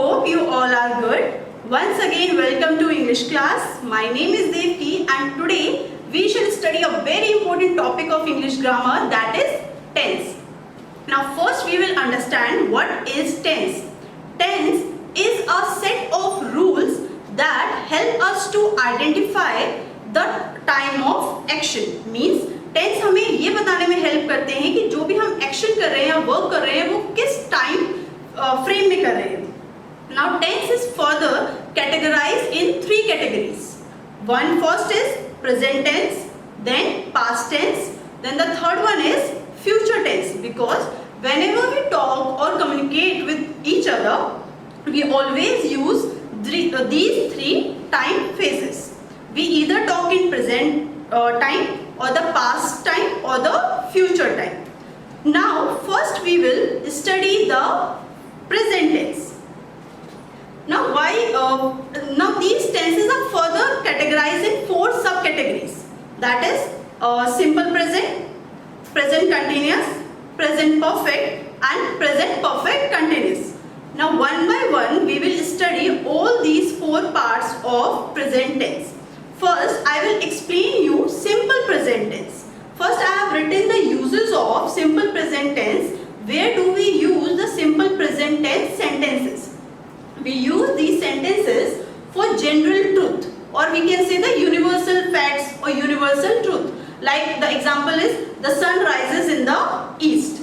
Hope you all are good. Once again, welcome to English class. My name is Devki and today we shall study a very important topic of English grammar, that is tense. Now first we will understand what is tense. Tense is a set of rules that help us to identify the time of action. Means tense हमें ये बताने में help करते हैं कि जो भी हम एक्शन कर रहे हैं या वर्क कर रहे हैं वो किस टाइम फ्रेम में कर रहे हैं. Now tense is further categorised in 3 categories. One first is present tense, then past tense, then the third one is future tense. Because whenever we talk or communicate with each other, we always use these 3 time phases. We either talk in present time or the past time or the future time. Now first we will study the present tense. Now these tenses are further categorized in 4 subcategories. That is simple present, present continuous, present perfect and present perfect continuous. Now one by one we will study all these 4 parts of present tense. First, I will explain you simple present tense. First, I have written the uses of simple present tense. Where do we use the simple present tense sentences? We use these sentences for general truth, or we can say the universal facts or universal truth. Like the example is, the sun rises in the east.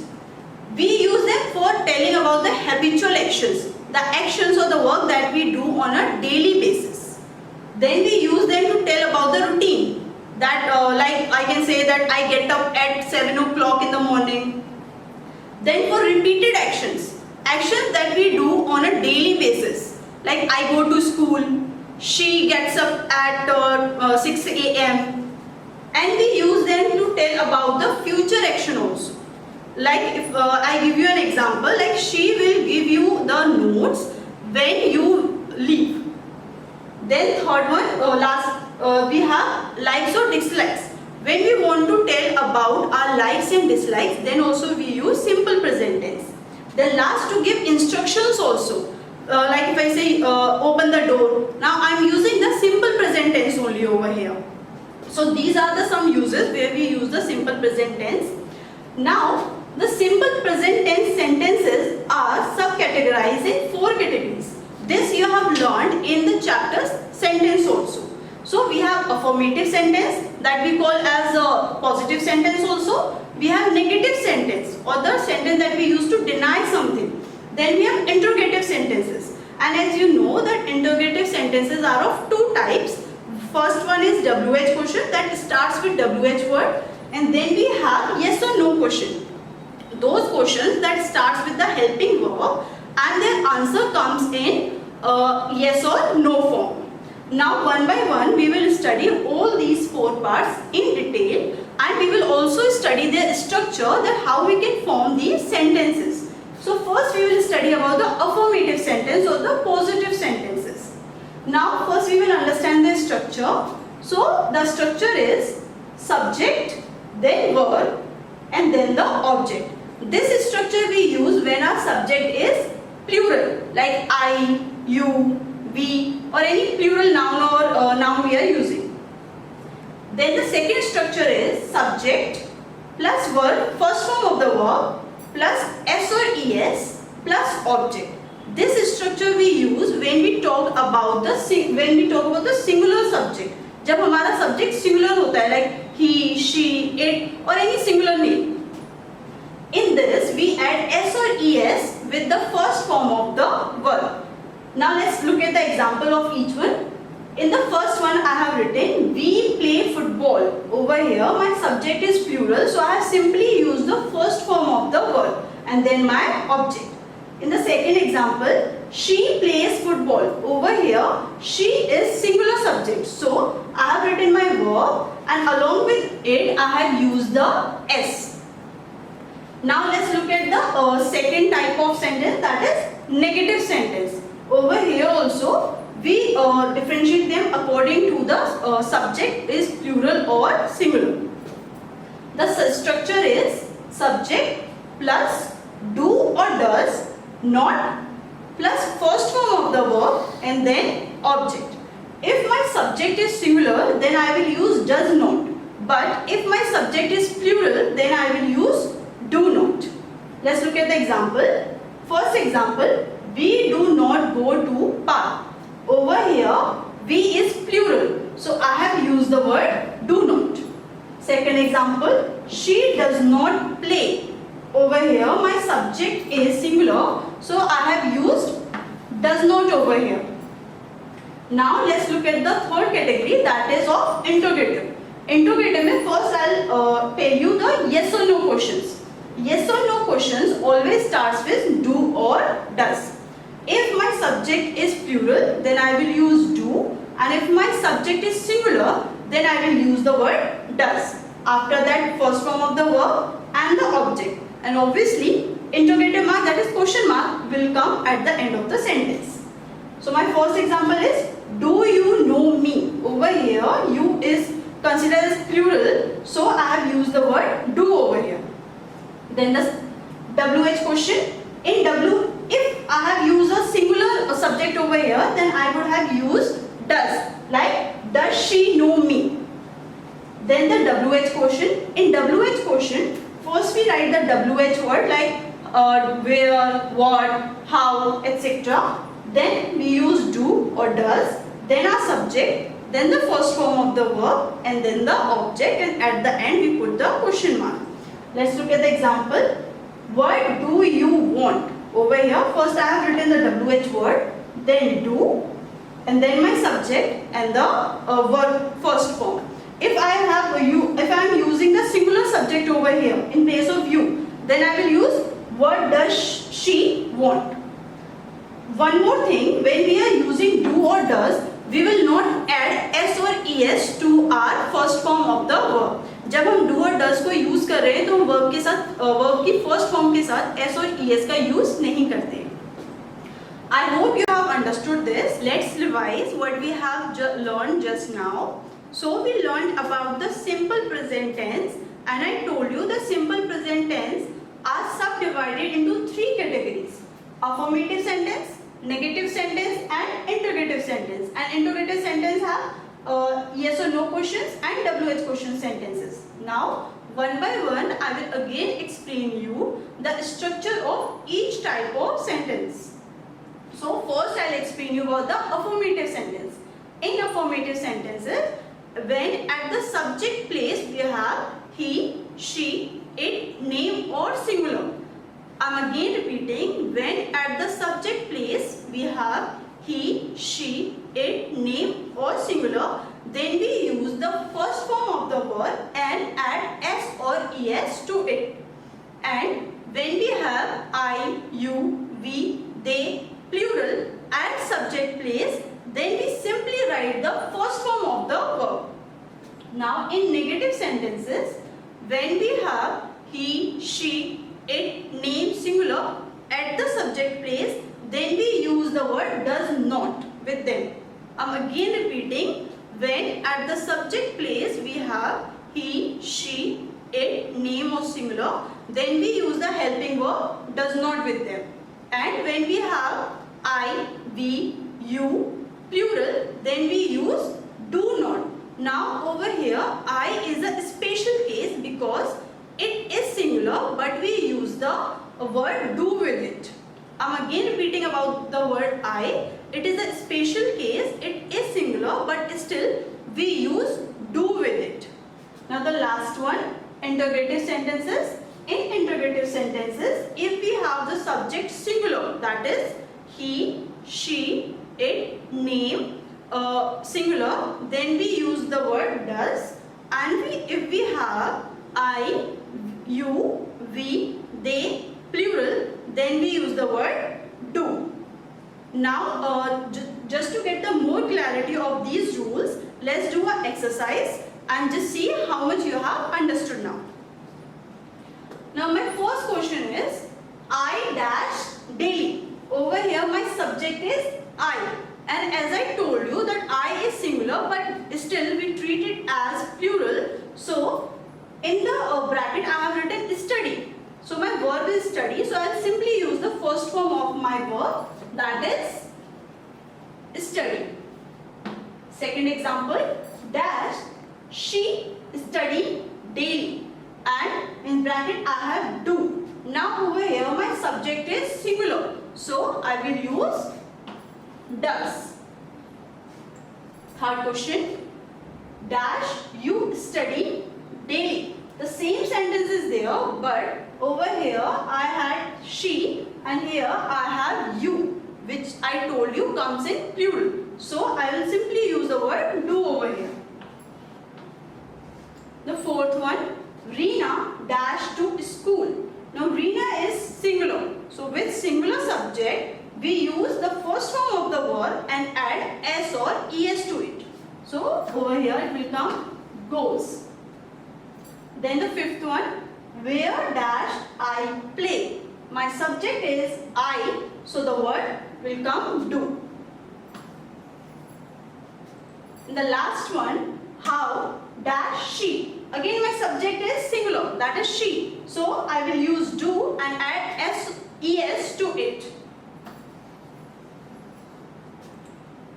We use them for telling about the habitual actions, the actions or the work that we do on a daily basis. Then we use them to tell about the routine. That like I can say that I get up at 7 o'clock in the morning. Then for repeated actions, actions that we do on a daily basis. Like I go to school, she gets up at 6 a.m. And we use them to tell about the future action also. Like if I give you an example, like she will give you the notes when you leave. Then third one, we have likes or dislikes. When we want to tell about our likes and dislikes, then also we use simple present tense. Then last, to give instructions also. Like if I say open the door, now I am using the simple present tense only over here. So these are the some uses where we use the simple present tense. Now the simple present tense sentences are subcategorized in 4 categories. This you have learned in the chapters sentence also. So we have affirmative sentence that we call as a positive sentence also. We have negative sentence or the sentence that we use to deny something. Then we have interrogative sentences. And as you know that interrogative sentences are of 2 types. First one is WH question that starts with WH word, and then we have yes or no question. Those questions that starts with the helping verb and their answer comes in yes or no form. Now one by one we will study all these 4 parts in detail, and we will also study their structure, that how we can form these sentences. So first we will study about the affirmative sentence or the positive sentences. Now first we will understand their structure. So the structure is subject, then verb and then the object. This structure we use when our subject is plural, like I, you, we, or any plural noun or noun we are using. Then the second structure is subject plus verb, first form of the verb, plus s or es plus object. This structure we use when we talk about the singular subject. जब हमारा subject singular होता है, like he, she, it, or any singular name. In this, we add s or es with the first form of the verb. Now let's look at the example of each one. In the first one, I have written we play football. Over here, my subject is plural, so I have simply used the first form of the verb and then my object. In the second example, she plays football. Over here, she is singular subject, so I have written my verb and along with it, I have used the s. Now let's look at the second type of sentence, that is negative sentence. Over here also we differentiate them according to the subject is plural or singular. The structure is subject plus do or does, not plus first form of the verb and then object. If my subject is singular, then I will use does not. But if my subject is plural, then I will use do not. Let's look at the example. First example, we do not go to park. Over here, we is plural. So I have used the word do not. Second example, she does not play. Over here, my subject is singular. So I have used does not over here. Now let's look at the third category, that is of interrogative. Interrogative में first I'll tell you the yes or no questions. Yes or no questions always starts with do or does. If my subject is plural, then I will use do, and if my subject is singular, then I will use the word does. After that, first form of the verb and the object. And obviously, interrogative mark, that is question mark, will come at the end of the sentence. So my first example is, do you know me? Over here, you is considered as plural, so I have used the word do over here. Then the WH question. In W, if I have used a singular subject over here, then I would have used does. Like, does she know me? Then the WH question. In WH question, first we write the WH word like where, what, how, etc. Then we use do or does. Then our subject. Then the first form of the verb and then the object, and at the end we put the question mark. Let's look at the example. What do you want? Over here, first I have written the WH word, then do, and then my subject and the verb first form. If I am using the singular subject over here in place of you, then I will use what does she want. One more thing, when we are using do or does, we will not add s or es to our first form of the verb. जब हम do और does को use कर रहे हैं तो हम verb के साथ verb की first form के साथ s और es का यूज नहीं करते. I hope you have understood this. Let's revise what we have learned just now. So we learned about the simple present tense, and I told you the simple present tense are subdivided into three categories: affirmative sentence, negative sentence, and interrogative sentence. And interrogative sentence have yes or no questions and WH question sentences. Now, one by one, I will again explain you the structure of each type of sentence. So, first I will explain you about the affirmative sentence. In affirmative sentences, when at the subject place we have he, she, it, name or singular. I am again repeating, when at the subject place we have he, she, it, name or singular, then we use the first form of the verb and add s or es to it. And when we have I, you, we, they, plural at subject place, then we simply write the first form of the verb. Now in negative sentences, when we have he, she, it, name, singular at the subject place, then we use the word does not with them. I am again repeating, when at the subject place we have he, she, it, name or singular, then we use the helping verb does not with them. And when we have I, we, you, plural, then we use do not. Now over here, I is a special case because it is singular, but we use the word do with it. I am again repeating about the word I. It is a special case, it is singular, but still we use do with it. Now the last one, interrogative sentences. In interrogative sentences, if we have the subject singular, that is he, she, it, name, singular, then we use the word does. And if we have I, you, we, they, plural, then we use the word do. Now, just to get the more clarity of these rules, let's do an exercise and just see how much you have understood now. Now, my first question is, I dash daily. Over here, my subject is I. And as I told you that I is singular, but still we treat it as plural. So, in the bracket, I have written study. So, my verb is study. So, I will simply use the first form of my verb, that she study daily, and in bracket I have do. Now over here my subject is singular, so I will use does. Third question, dash you study daily. The same sentence is there, but over here I had she and here I have you, which I told you comes in plural. So I will simply use the word do over here. The fourth one, Reena dash to school. Now Reena is singular. So with singular subject, we use the first form of the verb and add s or es to it. So over here it will come goes. Then the fifth one, where dash I play. My subject is I, so the word will come do. And the last one, how dash she. Again my subject is singular, that is she. So I will use do and add es to it.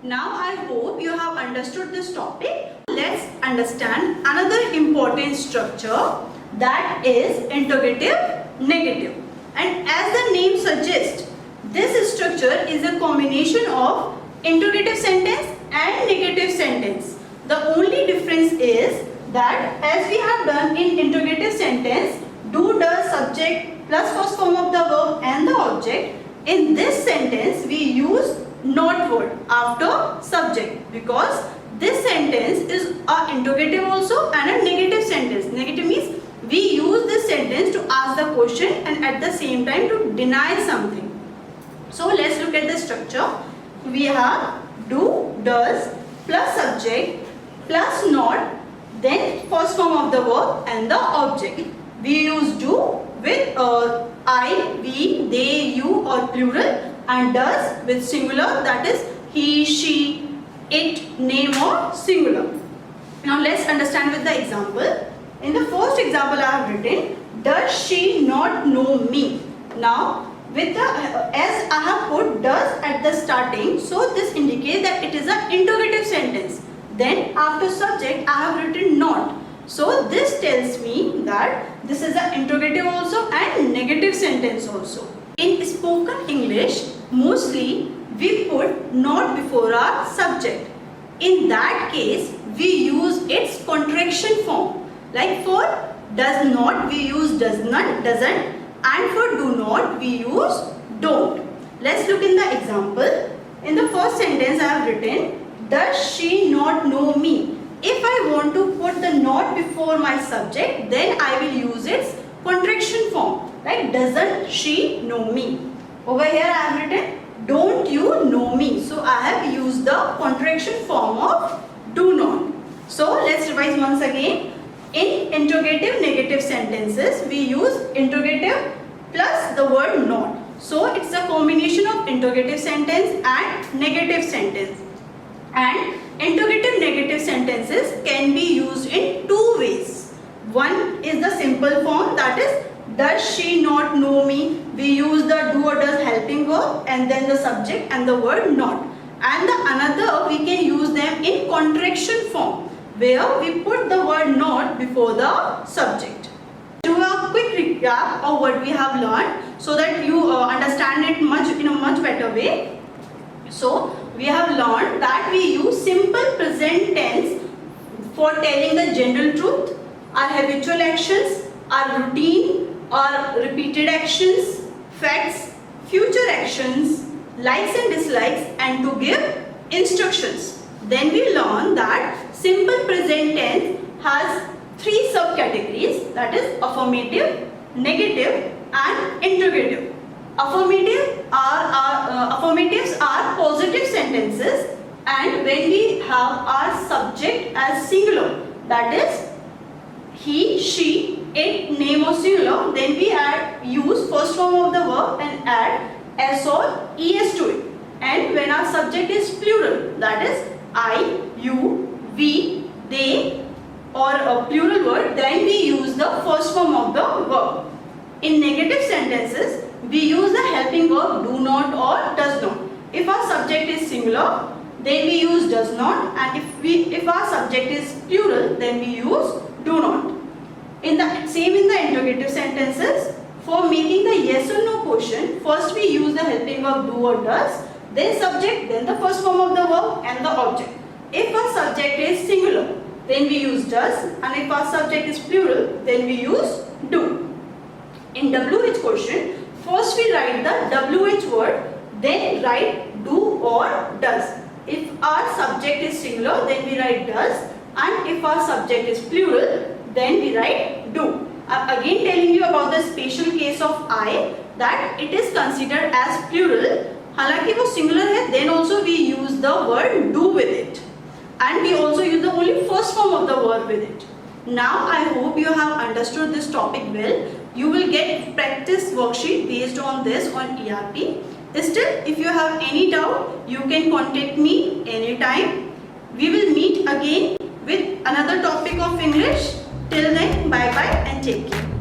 Now I hope you have understood this topic. Let's understand another important structure, that is interrogative negative. And as the name suggests, this structure is a combination of interrogative sentence and negative sentence. The only difference is that as we have done in interrogative sentence, do, does, subject plus first form of the verb and the object. In this sentence we use not word after subject, because this sentence is a interrogative also and a negative sentence. Negative means we use this sentence to ask the question and at the same time to deny something. So let's look at the structure. We have do, does plus subject plus not, then first form of the verb and the object. We use do with I, we, they, you or plural, and does with singular, that is he, she, it, name or singular. Now let's understand with the example. In the first example I have written, does she not know me? Now with the as I have put does at the starting, so this indicates that it is an interrogative sentence. Then after subject I have written not. So this tells me that this is an interrogative also and negative sentence also. In spoken English, mostly we put not before our subject. In that case, we use its contraction form. Like for does not, we use does not, doesn't, and for do not, we use don't. Let's look in the example. In the first sentence I have written, does she not know me? If I want to put the not before my subject, then I will use its contraction form. Like doesn't she know me? Over here I have written, don't you know me? So I have used the contraction form of do not. So let's revise once again. In interrogative negative sentences, we use interrogative plus the word not. So it's a combination of interrogative sentence and negative sentence. And interrogative negative sentences can be used in two ways. One is the simple form, that is does she not know me? We use the do or does helping verb and then the subject and the word not. And the another we can use them in contraction form, where we put the word not before the subject. Do a quick recap of what we have learned so that you understand it in a much better way. So we have learned that we use simple present tense for telling the general truth, our habitual actions, our routine, or repeated actions, facts, future actions, likes and dislikes, and to give instructions. Then we learn that simple present tense has three subcategories, that is affirmative, negative, and interrogative. Affirmatives are positive sentences, and when we have our subject as singular, that is he, she, it, name or singular, then we use first form of the verb and add s or es to it. And when our subject is plural, that is I, you, we, they or a plural word, then we use the first form of the verb. In negative sentences, we use the helping verb do not or does not. If our subject is singular, then we use does not, and if our subject is plural, then we use do not. In the interrogative sentences, for making the yes or no question, first we use the helping verb do or does, then subject, then the first form of the verb and the object. If our subject is singular, then we use does, and if our subject is plural, then we use do. In WH question, first we write the WH word, then write do or does. If our subject is singular, then we write does, and if our subject is plural, then we write do. Again telling you about the special case of I, that it is considered as plural. हालांकि वो singular है, then also we use the word do with it, and we also use the only first form of the word with it. Now I hope you have understood this topic well. You will get practice worksheet based on this on ERP. Still, if you have any doubt, you can contact me anytime. We will meet again with another topic of English. Till then, bye bye and take care.